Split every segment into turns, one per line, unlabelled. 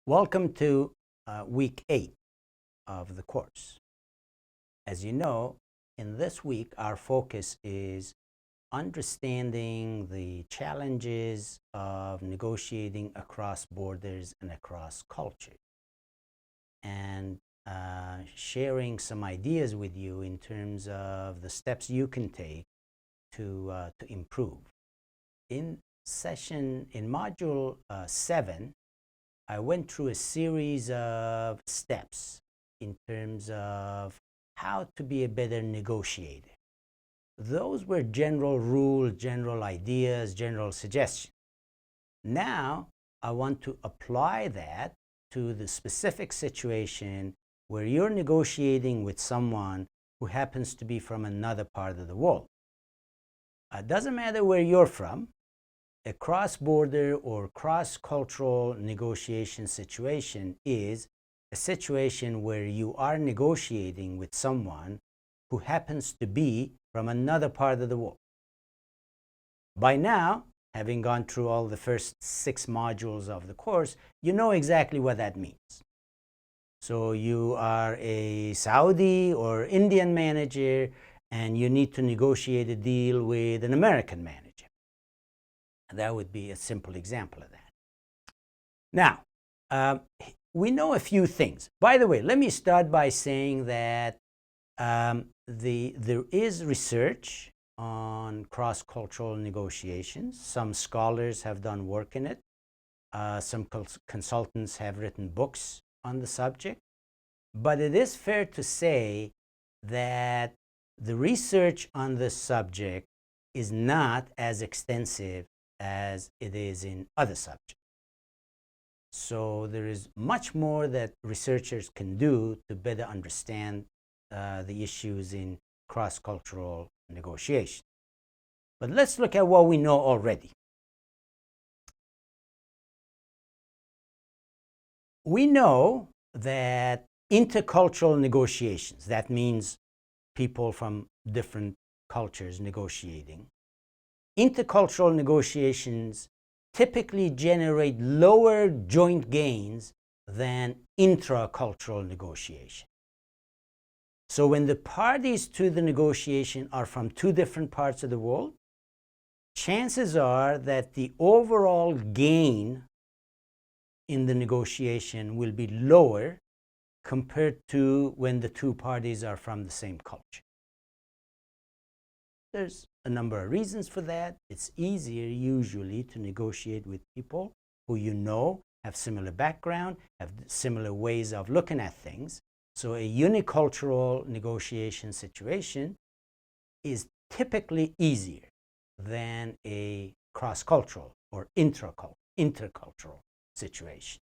Welcome to week 8 of the course. As you know, in this week, our focus is understanding the challenges of negotiating across borders and across cultures, and sharing some ideas with you in terms of the steps you can take to improve. In module 7, I went through a series of steps in terms of how to be a better negotiator. Those were general rules, general ideas, general suggestions. Now, I want to apply that to the specific situation where you're negotiating with someone who happens to be from another part of the world. It doesn't matter where you're from. A cross-border or cross-cultural negotiation situation is a situation where you are negotiating with someone who happens to be from another part of the world. By now, having gone through all the first 6 modules of the course, you know exactly what that means. So you are a Saudi or Indian manager, and you need to negotiate a deal with an American manager. That would be a simple example of that. Now, we know a few things. By the way, let me start by saying that there is research on cross-cultural negotiations. Some scholars have done work in it. Some consultants have written books on the subject. But it is fair to say that the research on this subject is not as extensive as it is in other subjects. So there is much more that researchers can do to better understand the issues in cross-cultural negotiation. But let's look at what we know already. We know that intercultural negotiations, that means people from different cultures negotiating, intercultural negotiations typically generate lower joint gains than intracultural negotiation. So when the parties to the negotiation are from 2 different parts of the world, chances are that the overall gain in the negotiation will be lower compared to when the 2 parties are from the same culture. There's a number of reasons for that. It's easier usually to negotiate with people who you know have similar background, have similar ways of looking at things. So a unicultural negotiation situation is typically easier than a cross-cultural or intercultural situation.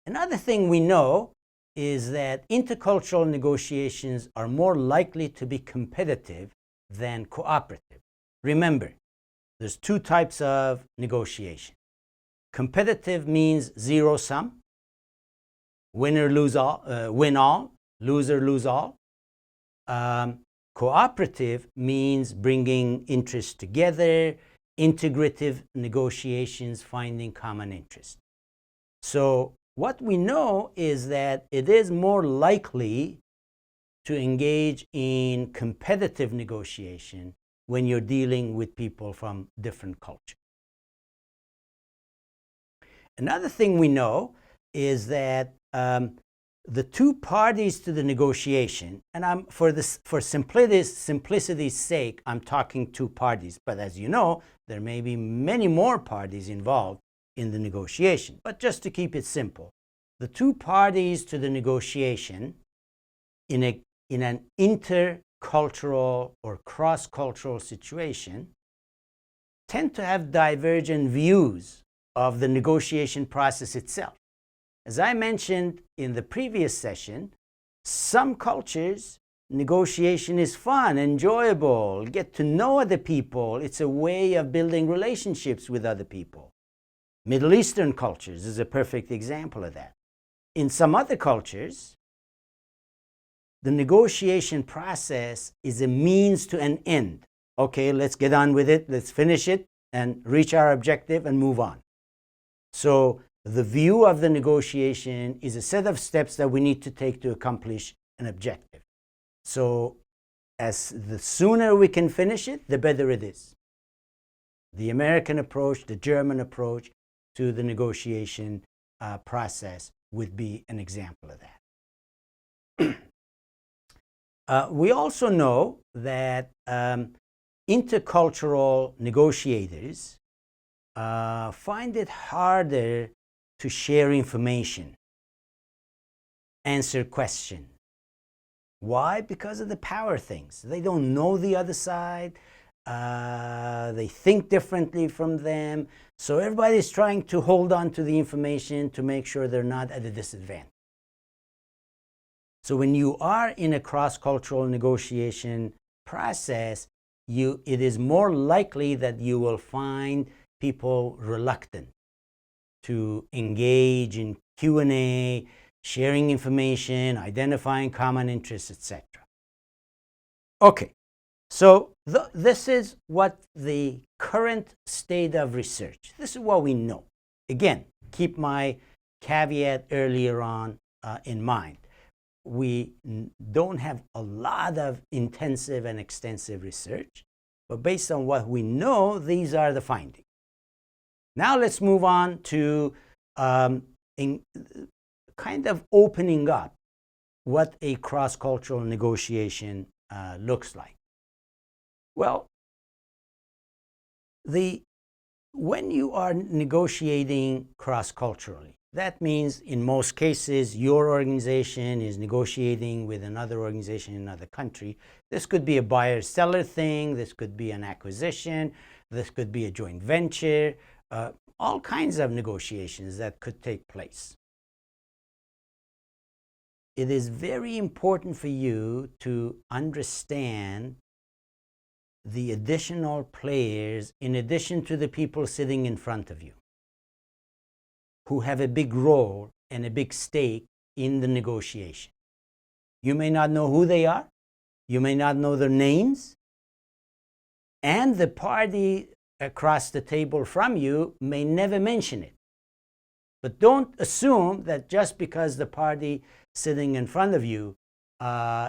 Another thing we know is that intercultural negotiations are more likely to be competitive than cooperative. Remember, there's 2 types of negotiation. Competitive means zero-sum, winner lose all, win all, loser lose all. Cooperative means bringing interests together, integrative negotiations, finding common interest. So what we know is that it is more likely to engage in competitive negotiation when you're dealing with people from different cultures. Another thing we know is that the 2 parties to the negotiation, and for simplicity's sake, I'm talking 2 parties, but as you know, there may be many more parties involved in the negotiation. But just to keep it simple, the 2 parties to the negotiation in an intercultural or cross-cultural situation tend to have divergent views of the negotiation process itself. As I mentioned in the previous session, some cultures, negotiation is fun, enjoyable, get to know other people. It's a way of building relationships with other people. Middle Eastern cultures is a perfect example of that. In some other cultures, the negotiation process is a means to an end. Okay, let's get on with it, let's finish it, and reach our objective and move on. So the view of the negotiation is a set of steps that we need to take to accomplish an objective. So as the sooner we can finish it, the better it is. The American approach, the German approach to the negotiation process would be an example of that. We also know that intercultural negotiators find it harder to share information, answer questions. Why? Because of the power things. They don't know the other side. They think differently from them. So everybody's trying to hold on to the information to make sure they're not at a disadvantage. So when you are in a cross-cultural negotiation process, it is more likely that you will find people reluctant to engage in Q&A, sharing information, identifying common interests, etc. Okay, so this is what the current state of research, this is what we know. Again, keep my caveat earlier on in mind. We don't have a lot of intensive and extensive research, but based on what we know, these are the findings. Now let's move on to kind of opening up what a cross-cultural negotiation looks like. Well, when you are negotiating cross-culturally, that means in most cases your organization is negotiating with another organization in another country. This could be a buyer-seller thing, this could be an acquisition, this could be a joint venture, all kinds of negotiations that could take place. It is very important for you to understand the additional players in addition to the people sitting in front of you who have a big role and a big stake in the negotiation. You may not know who they are, you may not know their names, and the party across the table from you may never mention it. But don't assume that just because the party sitting in front of you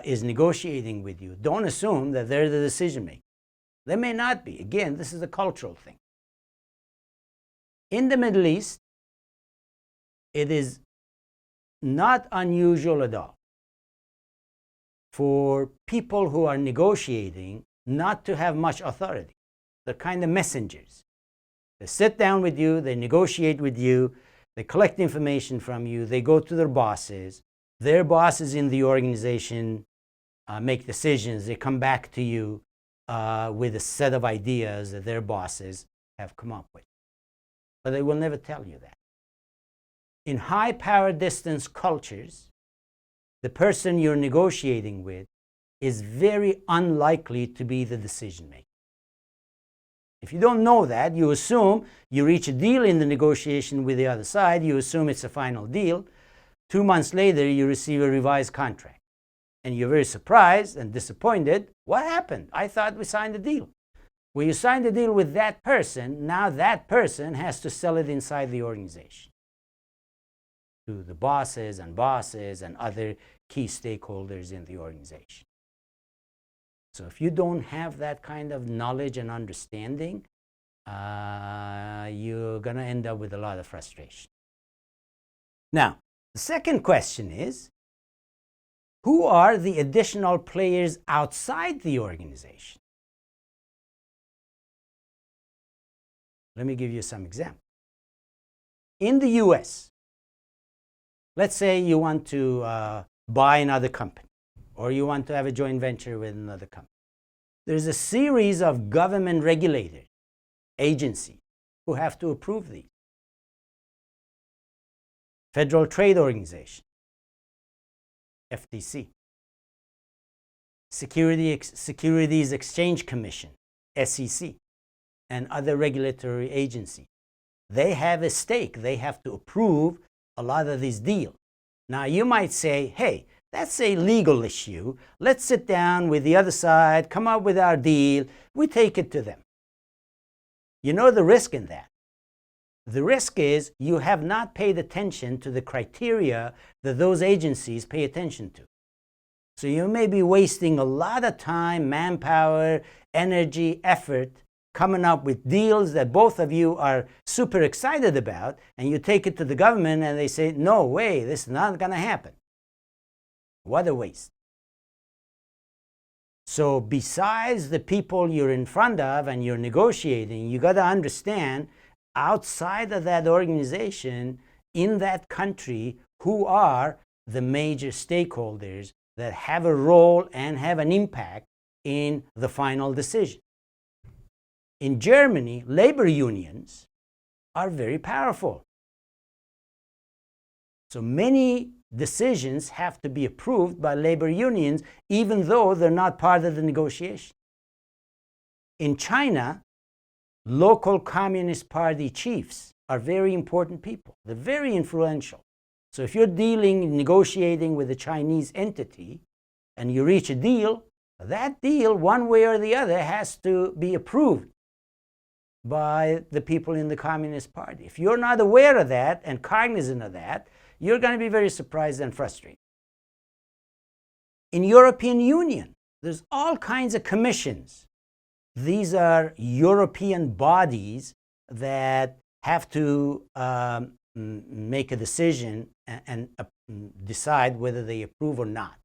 is negotiating with you, don't assume that they're the decision maker. They may not be. Again, this is a cultural thing. In the Middle East, it is not unusual at all for people who are negotiating not to have much authority. They're kind of messengers. They sit down with you, they negotiate with you, they collect information from you, they go to their bosses in the organization make decisions, they come back to you with a set of ideas that their bosses have come up with. But they will never tell you that. In high power distance cultures, the person you're negotiating with is very unlikely to be the decision maker. If you don't know that, you assume you reach a deal in the negotiation with the other side, you assume it's a final deal. 2 months later, you receive a revised contract. And you're very surprised and disappointed. What happened? I thought we signed a deal. Well, you signed a deal with that person. Now that person has to sell it inside the organization to the bosses and other key stakeholders in the organization. So if you don't have that kind of knowledge and understanding, you're going to end up with a lot of frustration. Now, the second question is, who are the additional players outside the organization? Let me give you some examples. In the US, let's say you want to buy another company, or you want to have a joint venture with another company. There's a series of government regulators, agencies, who have to approve these. Federal Trade Organization, FTC. Securities Exchange Commission, SEC, and other regulatory agencies. They have a stake. They have to approve a lot of these deals. Now, you might say, hey, that's a legal issue. Let's sit down with the other side, come up with our deal. We take it to them. You know the risk in that. The risk is you have not paid attention to the criteria that those agencies pay attention to. So you may be wasting a lot of time, manpower, energy, effort coming up with deals that both of you are super excited about, and you take it to the government and they say, no way, this is not going to happen. What a waste. So besides the people you're in front of and you're negotiating, you got to understand outside of that organization, in that country, who are the major stakeholders that have a role and have an impact in the final decision. In Germany, labor unions are very powerful. So many decisions have to be approved by labor unions, even though they're not part of the negotiation. In China, local Communist Party chiefs are very important people. They're very influential. So if you're negotiating with a Chinese entity and you reach a deal, that deal, one way or the other, has to be approved by the people in the Communist Party. If you're not aware of that and cognizant of that, you're going to be very surprised and frustrated. In European Union, there's all kinds of commissions. These are European bodies that have to make a decision and decide whether they approve or not.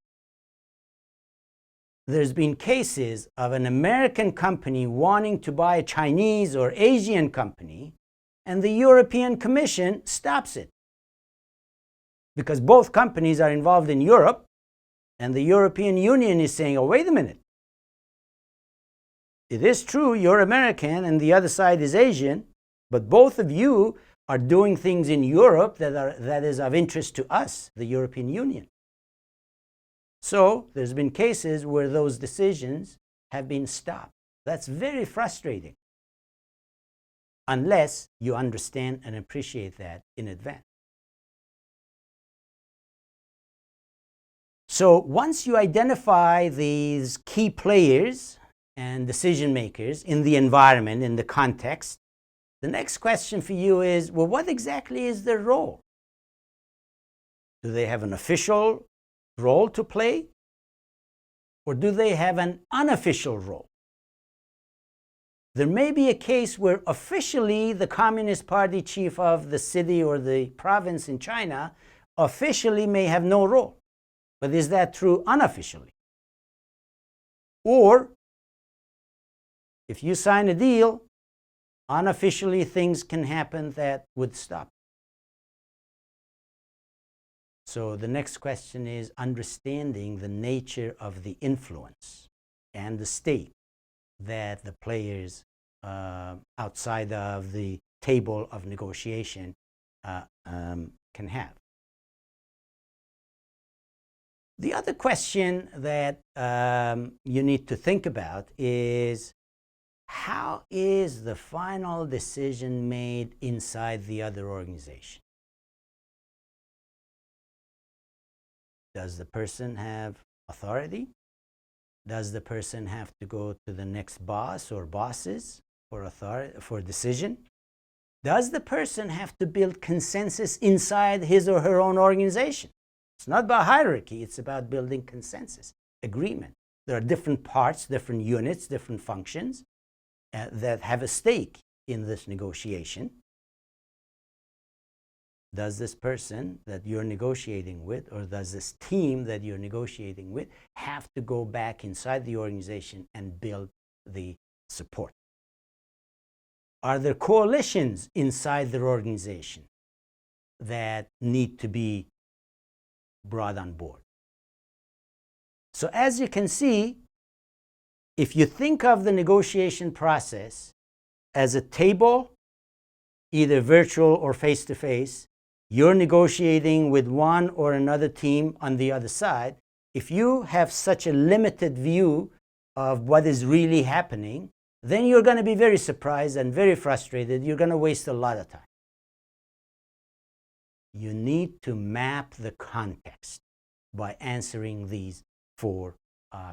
There's been cases of an American company wanting to buy a Chinese or Asian company, and the European Commission stops it. Because both companies are involved in Europe, and the European Union is saying, oh, wait a minute. It is true you're American and the other side is Asian, but both of you are doing things in Europe that is of interest to us, the European Union. So there's been cases where those decisions have been stopped. That's very frustrating, unless you understand and appreciate that in advance. So once you identify these key players and decision makers in the environment, in the context, the next question for you is, well, what exactly is their role? Do they have an official role to play? Or do they have an unofficial role? There may be a case where officially the Communist Party chief of the city or the province in China officially may have no role. But is that true unofficially? Or if you sign a deal, unofficially things can happen that would stop. So the next question is understanding the nature of the influence and the stake that the players outside of the table of negotiation can have. The other question that you need to think about is, how is the final decision made inside the other organization? Does the person have authority? Does the person have to go to the next boss or bosses for decision? Does the person have to build consensus inside his or her own organization? It's not about hierarchy, it's about building consensus, agreement. There are different parts, different units, different functions that have a stake in this negotiation. Does this person that you're negotiating with, or does this team that you're negotiating with, have to go back inside the organization and build the support? Are there coalitions inside their organization that need to be brought on board? So as you can see, if you think of the negotiation process as a table, either virtual or face-to-face, you're negotiating with one or another team on the other side. If you have such a limited view of what is really happening, then you're going to be very surprised and very frustrated. You're going to waste a lot of time. You need to map the context by answering these 4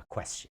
questions.